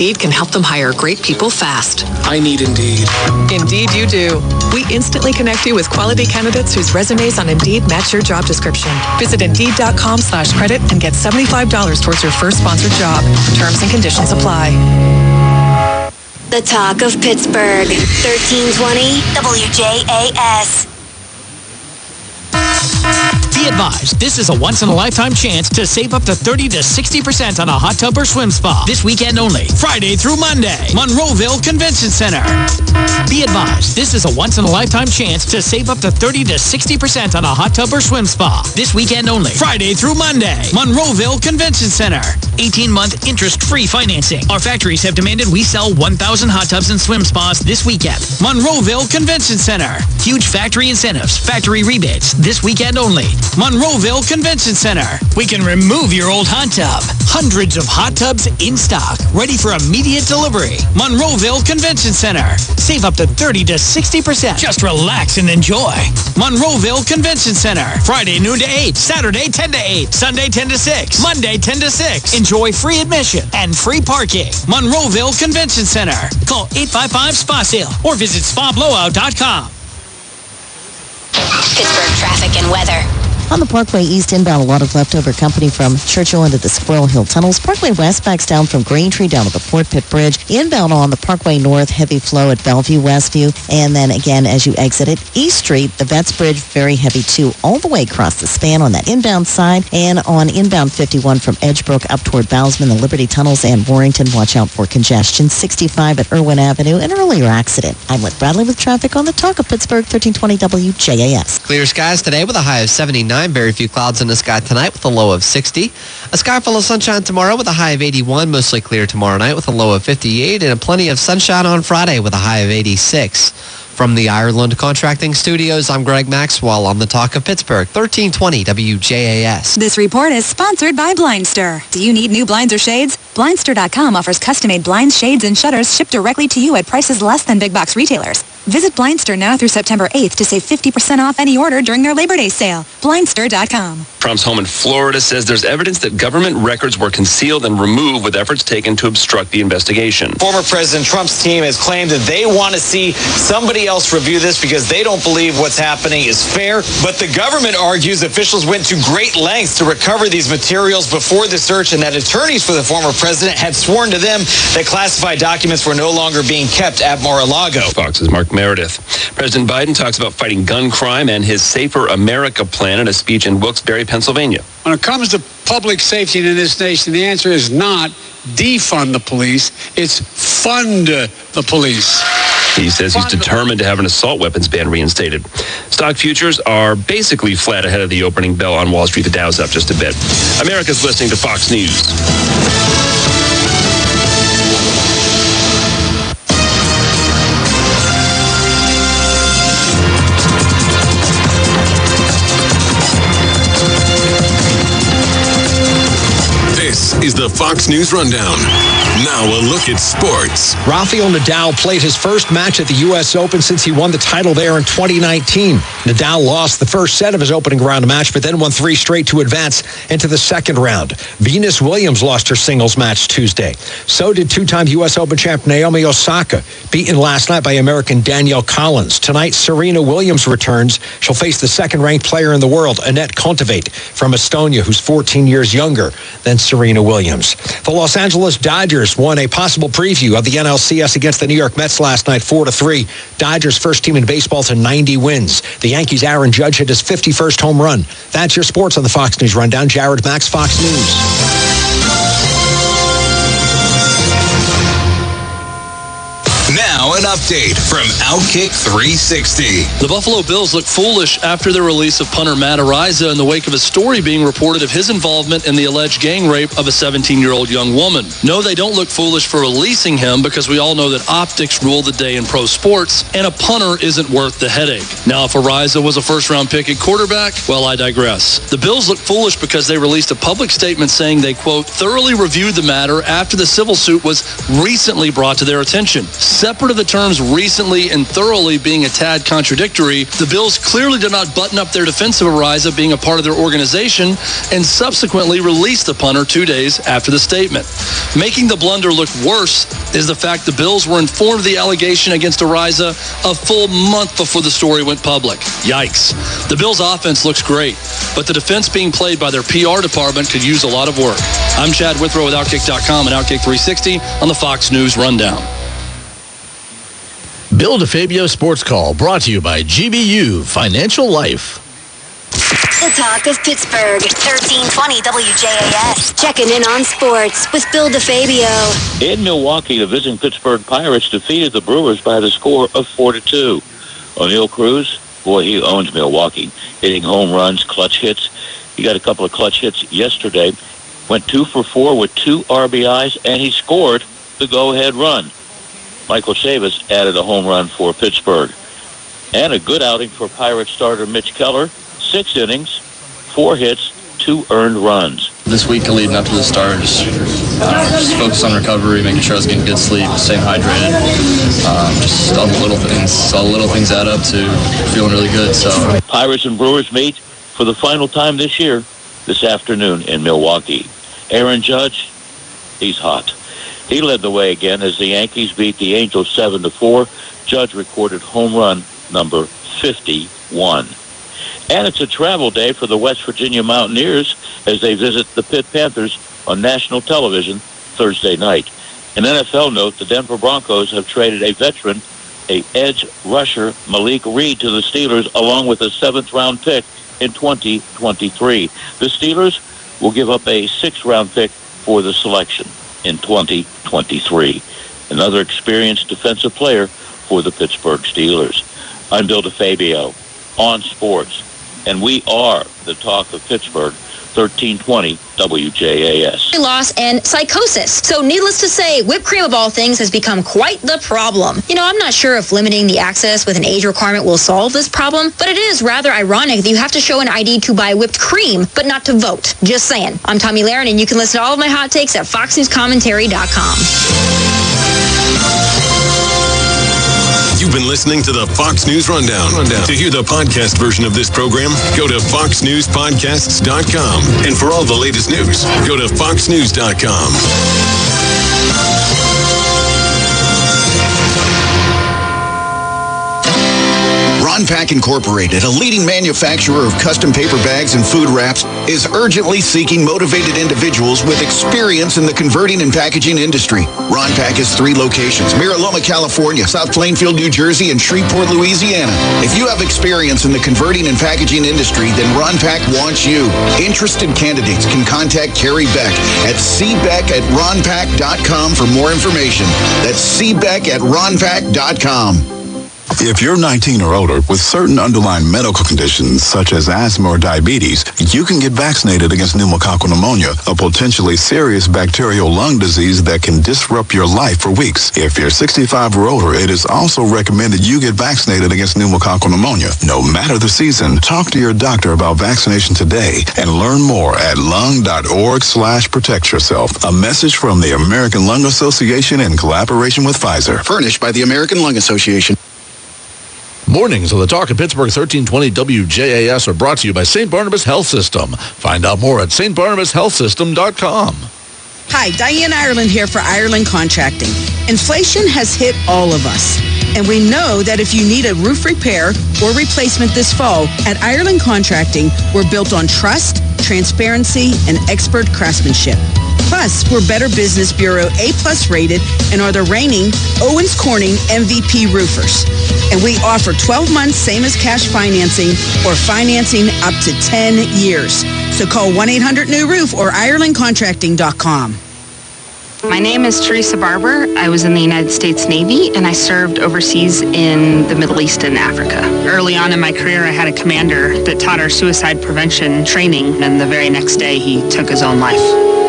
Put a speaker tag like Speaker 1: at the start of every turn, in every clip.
Speaker 1: Indeed can help them hire great people fast.
Speaker 2: I need Indeed.
Speaker 1: Indeed you do. We instantly connect you with quality candidates whose resumes on Indeed match your job description. Visit Indeed.com/credit and get $75 towards your first sponsored job. Terms and conditions apply.
Speaker 3: The talk of Pittsburgh. 1320 WJAS.
Speaker 4: Be advised, this is a once-in-a-lifetime chance to save up to 30 to 60% on a hot tub or swim spa. This weekend only, Friday through Monday, Monroeville Convention Center. Be advised, this is a once-in-a-lifetime chance to save up to 30 to 60% on a hot tub or swim spa. This weekend only, Friday through Monday, Monroeville Convention Center. 18-month interest-free financing. Our factories have demanded we sell 1,000 hot tubs and swim spas this weekend. Monroeville Convention Center. Huge factory incentives, factory rebates. This weekend only. Monroeville Convention Center. We can remove your old hot tub. Hundreds of hot tubs in stock, ready for immediate delivery. Monroeville Convention Center. Save up to 30 to 60%. Just relax and enjoy. Monroeville Convention Center. Friday noon to 8, Saturday 10 to 8, Sunday 10 to 6, Monday 10 to 6. Enjoy free admission and free parking. Monroeville Convention Center. Call 855-SPA-SALE or visit spablowout.com.
Speaker 3: Pittsburgh traffic and weather.
Speaker 5: On the Parkway East inbound, a lot of leftover company from Churchill into the Squirrel Hill tunnels. Parkway West backs down from Greentree down to the Fort Pitt Bridge. Inbound on the Parkway North, heavy flow at Bellevue, Westview. And then again, as you exit it, East Street, the Vets Bridge, very heavy too, all the way across the span on that inbound side. And on inbound 51 from Edgebrook up toward Bousman, the Liberty Tunnels and Warrington, watch out for congestion. 65 at Irwin Avenue, an earlier accident. I'm with Bradley with traffic on the Talk of Pittsburgh, 1320 WJAS.
Speaker 6: Clear skies today with a high of 79. Very few clouds in the sky tonight with a low of 60. A sky full of sunshine tomorrow with a high of 81. Mostly clear tomorrow night with a low of 58. And plenty of sunshine on Friday with a high of 86. From the Ireland Contracting Studios, I'm Greg Maxwell on the Talk of Pittsburgh, 1320 WJAS.
Speaker 7: This report is sponsored by Blindster. Do you need new blinds or shades? Blindster.com offers custom-made blinds, shades, and shutters shipped directly to you at prices less than big box retailers. Visit Blindster now through September 8th to save 50% off any order during their Labor Day sale. Blindster.com.
Speaker 8: Trump's home in Florida says there's evidence that government records were concealed and removed with efforts taken to obstruct the investigation.
Speaker 9: Former President Trump's team has claimed that they want to see somebody else review this because they don't believe what's happening is fair. But the government argues officials went to great lengths to recover these materials before the search and that attorneys for the former president had sworn to them that classified documents were no longer being kept at Mar-a-Lago.
Speaker 8: Fox's Mark Meredith. President Biden talks about fighting gun crime and his Safer America plan in a speech in Wilkes-Barre, Pennsylvania.
Speaker 10: When it comes to public safety in this nation, the answer is not defund the police, it's fund the police.
Speaker 8: He says he's determined to have an assault weapons ban reinstated. Stock futures are basically flat ahead of the opening bell on Wall Street. The Dow's up just a bit. America's listening to Fox News.
Speaker 11: This is the Fox News Rundown. Now a look at sports.
Speaker 12: Rafael Nadal played his first match at the U.S. Open since he won the title there in 2019. Nadal lost the first set of his opening round match, but then won 3 straight to advance into the second round. Venus Williams lost her singles match Tuesday. So did two-time U.S. Open champ Naomi Osaka, beaten last night by American Danielle Collins. Tonight, Serena Williams returns. She'll face the second-ranked player in the world, Annette Kontaveit from Estonia, who's 14 years younger than Serena Williams. The Los Angeles Dodgers won a possible preview of the NLCS against the New York Mets last night, 4-3. Dodgers first team in baseball to 90 wins. The Yankees' Aaron Judge hit his 51st home run. That's your sports on the Fox News Rundown. Jared Max, Fox News.
Speaker 11: Now an update from Outkick 360.
Speaker 13: The Buffalo Bills look foolish after the release of punter Matt Araiza in the wake of a story being reported of his involvement in the alleged gang rape of a 17-year-old young woman. No, they don't look foolish for releasing him because we all know that optics rule the day in pro sports, and a punter isn't worth the headache. Now, if Araiza was a first-round pick at quarterback, well, I digress. The Bills look foolish because they released a public statement saying they, quote, thoroughly reviewed the matter after the civil suit was recently brought to their attention. Separate of the terms recently and thoroughly being a tad contradictory, the Bills clearly did not button up their defense of Ariza being a part of their organization and subsequently released the punter 2 days after the statement. Making the blunder look worse is the fact the Bills were informed of the allegation against Ariza a full month before the story went public. Yikes. The Bills' offense looks great, but the defense being played by their PR department could use a lot of work. I'm Chad Withrow with Outkick.com and Outkick 360 on the Fox News Rundown.
Speaker 2: Bill DeFabio Sports Call brought to you by GBU Financial Life.
Speaker 3: The talk of Pittsburgh, 1320 WJAS. Checking in on sports with Bill DeFabio.
Speaker 14: In Milwaukee, the visiting Pittsburgh Pirates defeated the Brewers by the score of 4-2. O'Neal Cruz, boy, he owns Milwaukee, hitting home runs, clutch hits. He got a couple of clutch hits yesterday. Went 2 for 4 with 2 RBIs, and he scored the go-ahead run. Michael Chavis added a home run for Pittsburgh. And a good outing for Pirates starter Mitch Keller. 6 innings, 4 hits, 2 earned runs.
Speaker 15: This week leading up to the start, just focus on recovery, making sure I was getting good sleep, staying hydrated. Just all the little things add up to feeling really good. So
Speaker 14: Pirates and Brewers meet for the final time this year, this afternoon in Milwaukee. Aaron Judge, he's hot. He led the way again as the Yankees beat the Angels 7-4. Judge recorded home run number 51. And it's a travel day for the West Virginia Mountaineers as they visit the Pitt Panthers on national television Thursday night. An NFL note, the Denver Broncos have traded a veteran, a edge rusher, Malik Reed, to the Steelers, along with a 7th-round pick in 2023. The Steelers will give up a 6th-round pick for the selection in 2023. Another experienced defensive player for the Pittsburgh Steelers. I'm Bill DeFabio on sports, and we are the talk of Pittsburgh, 1320 WJAS.
Speaker 16: Loss and psychosis. So needless to say, whipped cream of all things has become quite the problem. You know, I'm not sure if limiting the access with an age requirement will solve this problem, but it is rather ironic that you have to show an ID to buy whipped cream, but not to vote. Just saying. I'm Tommy Lahren, and you can listen to all of my hot takes at foxnewscommentary.com.
Speaker 11: You've been listening to the Fox News Rundown. To hear the podcast version of this program, go to foxnewspodcasts.com. And for all the latest news, go to foxnews.com.
Speaker 17: Ronpak Incorporated, a leading manufacturer of custom paper bags and food wraps, is urgently seeking motivated individuals with experience in the converting and packaging industry. Ronpak has 3 locations: Miraloma, California, South Plainfield, New Jersey, and Shreveport, Louisiana. If you have experience in the converting and packaging industry, then Ronpak wants you. Interested candidates can contact Carrie Beck at cbeck@ronpak.com for more information. That's cbeck@ronpak.com.
Speaker 18: If you're 19 or older with certain underlying medical conditions such as asthma or diabetes, you can get vaccinated against pneumococcal pneumonia, a potentially serious bacterial lung disease that can disrupt your life for weeks. If you're 65 or older, it is also recommended you get vaccinated against pneumococcal pneumonia. No matter the season, talk to your doctor about vaccination today and learn more at lung.org/protect yourself. A message from the American Lung Association in collaboration with Pfizer.
Speaker 17: Furnished by the American Lung Association.
Speaker 2: Mornings of the Talk of Pittsburgh 1320 WJAS are brought to you by St. Barnabas Health System. Find out more at stbarnabashealthsystem.com.
Speaker 19: Hi, Diane Ireland here for Ireland Contracting. Inflation has hit all of us, and we know that if you need a roof repair or replacement this fall, at Ireland Contracting, we're built on trust, transparency, and expert craftsmanship. Plus, we're Better Business Bureau A+ rated and are the reigning Owens Corning MVP roofers. And we offer 12 months, same as cash financing, or financing up to 10 years. So call 1-800-NEW-ROOF or IrelandContracting.com.
Speaker 20: My name is Teresa Barber. I was in the United States Navy, and I served overseas in the Middle East and Africa. Early on in my career, I had a commander that taught our suicide prevention training, and the very next day, he took his own life.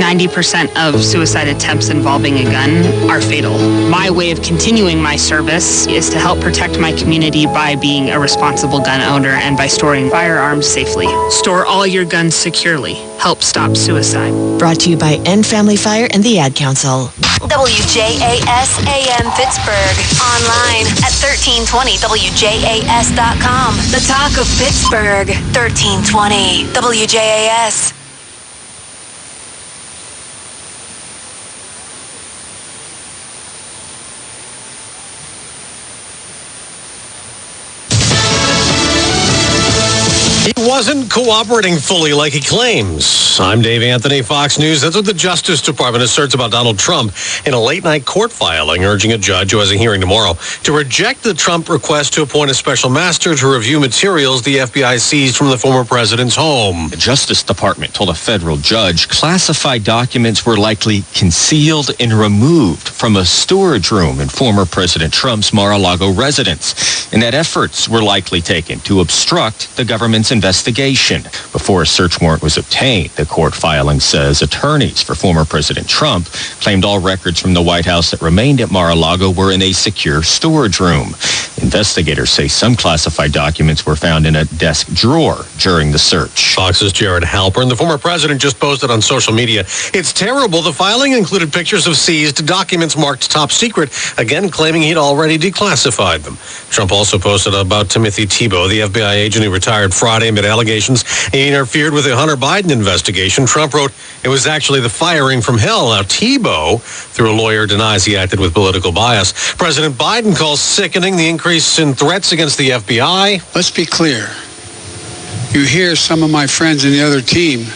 Speaker 20: 90% of suicide attempts involving a gun are fatal. My way of continuing my service is to help protect my community by being a responsible gun owner and by storing firearms safely. Store all your guns securely. Help stop suicide.
Speaker 1: Brought to you by End Family Fire and the Ad Council.
Speaker 3: WJAS AM Pittsburgh. Online at 1320WJAS.com. The talk of Pittsburgh. 1320 WJAS.
Speaker 12: He wasn't cooperating fully like he claims. I'm Dave Anthony, Fox News. That's what the Justice Department asserts about Donald Trump in a late-night court filing urging a judge who has a hearing tomorrow to reject the Trump request to appoint a special master to review materials the FBI seized from the former president's home.
Speaker 21: The Justice Department told a federal judge classified documents were likely concealed and removed from a storage room in former President Trump's Mar-a-Lago residence, and that efforts were likely taken to obstruct the government's investigation. Before a search warrant was obtained, the court filing says attorneys for former President Trump claimed all records from the White House that remained at Mar-a-Lago were in a secure storage room. Investigators say some classified documents were found in a desk drawer during the search.
Speaker 12: Fox's Jared Halpern, the former president, just posted on social media, "It's terrible. The filing included pictures of seized documents marked top secret," again claiming he'd already declassified them. Trump also posted about Timothy Tebow, the FBI agent who retired Friday amid allegations he interfered with the Hunter Biden investigation. Trump wrote, "It was actually the firing from hell." Now Tebow, through a lawyer, denies he acted with political bias. President Biden calls sickening the increase in threats against the FBI.
Speaker 10: Let's be clear. You hear some of my friends in the other team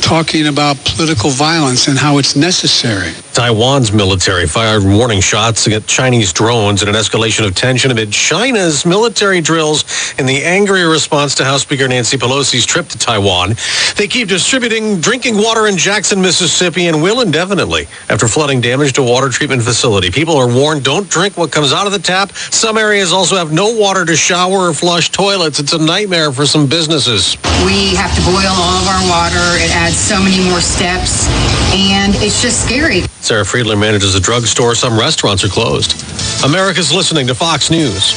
Speaker 10: talking about political violence and how it's necessary.
Speaker 12: Taiwan's military fired warning shots against Chinese drones in an escalation of tension amid China's military drills in the angry response to House Speaker Nancy Pelosi's trip to Taiwan. They keep distributing drinking water in Jackson, Mississippi, and will indefinitely after flooding damage to a water treatment facility. People are warned, don't drink what comes out of the tap. Some areas also have no water to shower or flush toilets. It's a nightmare for some businesses.
Speaker 22: We have to boil all of our water. It adds so many more steps, and it's just scary.
Speaker 12: Sarah Friedler manages a drugstore. Some restaurants are closed. America's listening to Fox News.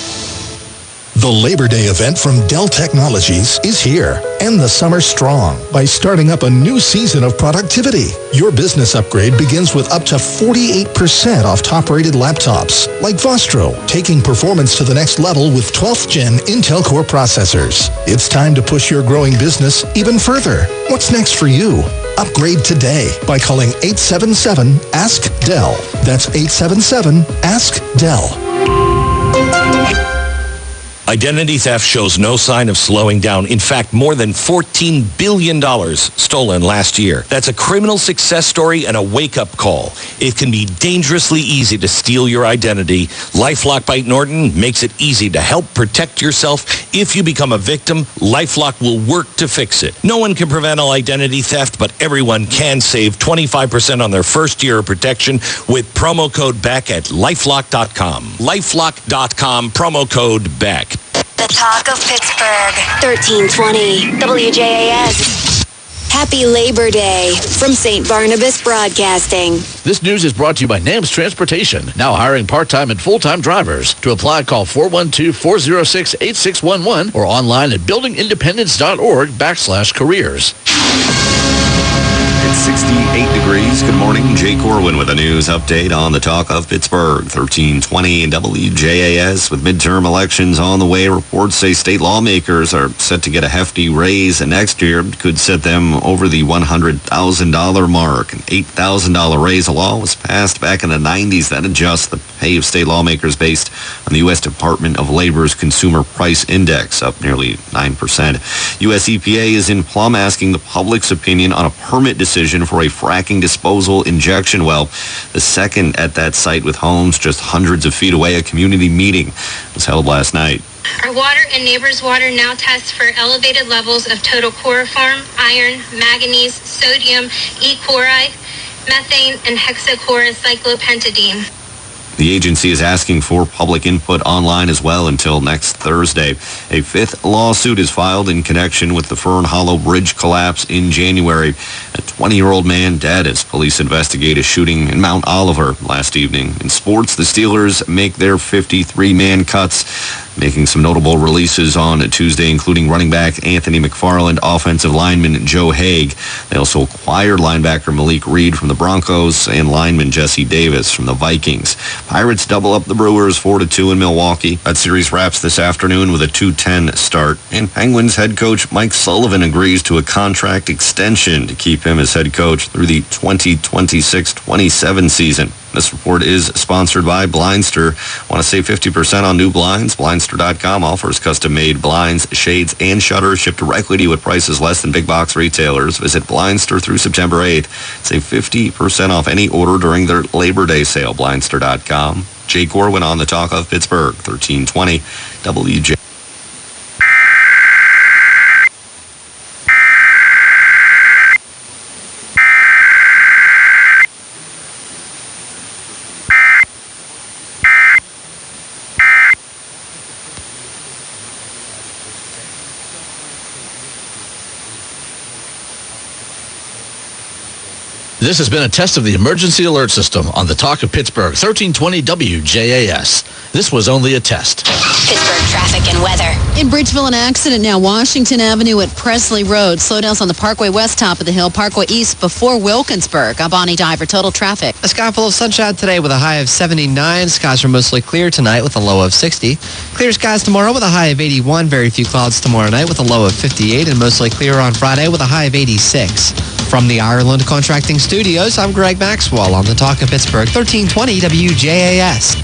Speaker 23: The Labor Day event from Dell Technologies is here. End the summer strong by starting up a new season of productivity. Your business upgrade begins with up to 48% off top-rated laptops, like Vostro, taking performance to the next level with 12th Gen Intel Core processors. It's time to push your growing business even further. What's next for you? Upgrade today by calling 877-ASK-DELL. That's 877-ASK-DELL.
Speaker 24: Identity theft shows no sign of slowing down. In fact, more than $14 billion stolen last year. That's a criminal success story and a wake-up call. It can be dangerously easy to steal your identity. LifeLock by Norton makes it easy to help protect yourself. If you become a victim, LifeLock will work to fix it. No one can prevent all identity theft, but everyone can save 25% on their first year of protection with promo code BECK at LifeLock.com. LifeLock.com, promo code BECK.
Speaker 3: The talk of Pittsburgh. 1320 WJAS. Happy Labor Day from St. Barnabas Broadcasting.
Speaker 2: This news is brought to you by NAMS Transportation, now hiring part-time and full-time drivers. To apply, call 412-406-8611 or online at buildingindependence.org/careers.
Speaker 25: It's 68 degrees. Good morning. Jay Corwin with a news update on the talk of Pittsburgh. 1320 WJAS. With midterm elections on the way, reports say state lawmakers are set to get a hefty raise next year. Could set them over the $100,000 mark. An $8,000 raise. A law was passed back in the 90s that adjusts the pay of state lawmakers based on the U.S. Department of Labor's Consumer Price Index, up nearly 9%. U.S. EPA is in plum asking the public's opinion on a permit decision for a fracking disposal injection well, the second at that site with homes just hundreds of feet away. A community meeting was held last night.
Speaker 26: Our water and neighbors' water now tests for elevated levels of total chloroform, iron, manganese, sodium, E. chloride, methane, and hexachlorocyclopentadiene.
Speaker 25: The agency is asking for public input online as well until next Thursday. A fifth lawsuit is filed in connection with the Fern Hollow Bridge collapse in January. A 20-year-old man dead as police investigate a shooting in Mount Oliver last evening. In sports, the Steelers make their 53-man cuts, making some notable releases on Tuesday, including running back Anthony McFarland, offensive lineman Joe Haig. They also acquired linebacker Malik Reed from the Broncos and lineman Jesse Davis from the Vikings. Pirates double up the Brewers 4-2 in Milwaukee. That series wraps this afternoon with a 2:10 start. And Penguins head coach Mike Sullivan agrees to a contract extension to keep him as head coach through the 2026-27 season. This report is sponsored by Blindster. Want to save 50% on new blinds? Blindster.com offers custom-made blinds, shades, and shutters shipped directly to you at prices less than big box retailers. Visit Blindster through September 8th. Save 50% off any order during their Labor Day sale. Blindster.com. Jay Corwin on the Talk of Pittsburgh, 1320 WJ.
Speaker 2: This has been a test of the emergency alert system on the Talk of Pittsburgh, 1320 WJAS. This was only a test.
Speaker 3: Pittsburgh traffic and weather.
Speaker 4: In Bridgeville, an accident now. Washington Avenue at Presley Road. Slowdowns on the Parkway West, top of the hill. Parkway East before Wilkinsburg. I'm Bonnie Diver. Total traffic.
Speaker 5: A sky full of sunshine today with a high of 79. Skies are mostly clear tonight with a low of 60. Clear skies tomorrow with a high of 81. Very few clouds tomorrow night with a low of 58. And mostly clear on Friday with a high of 86. From the Ireland Contracting Studios, I'm Greg Maxwell on the Talk of Pittsburgh, 1320 WJAS.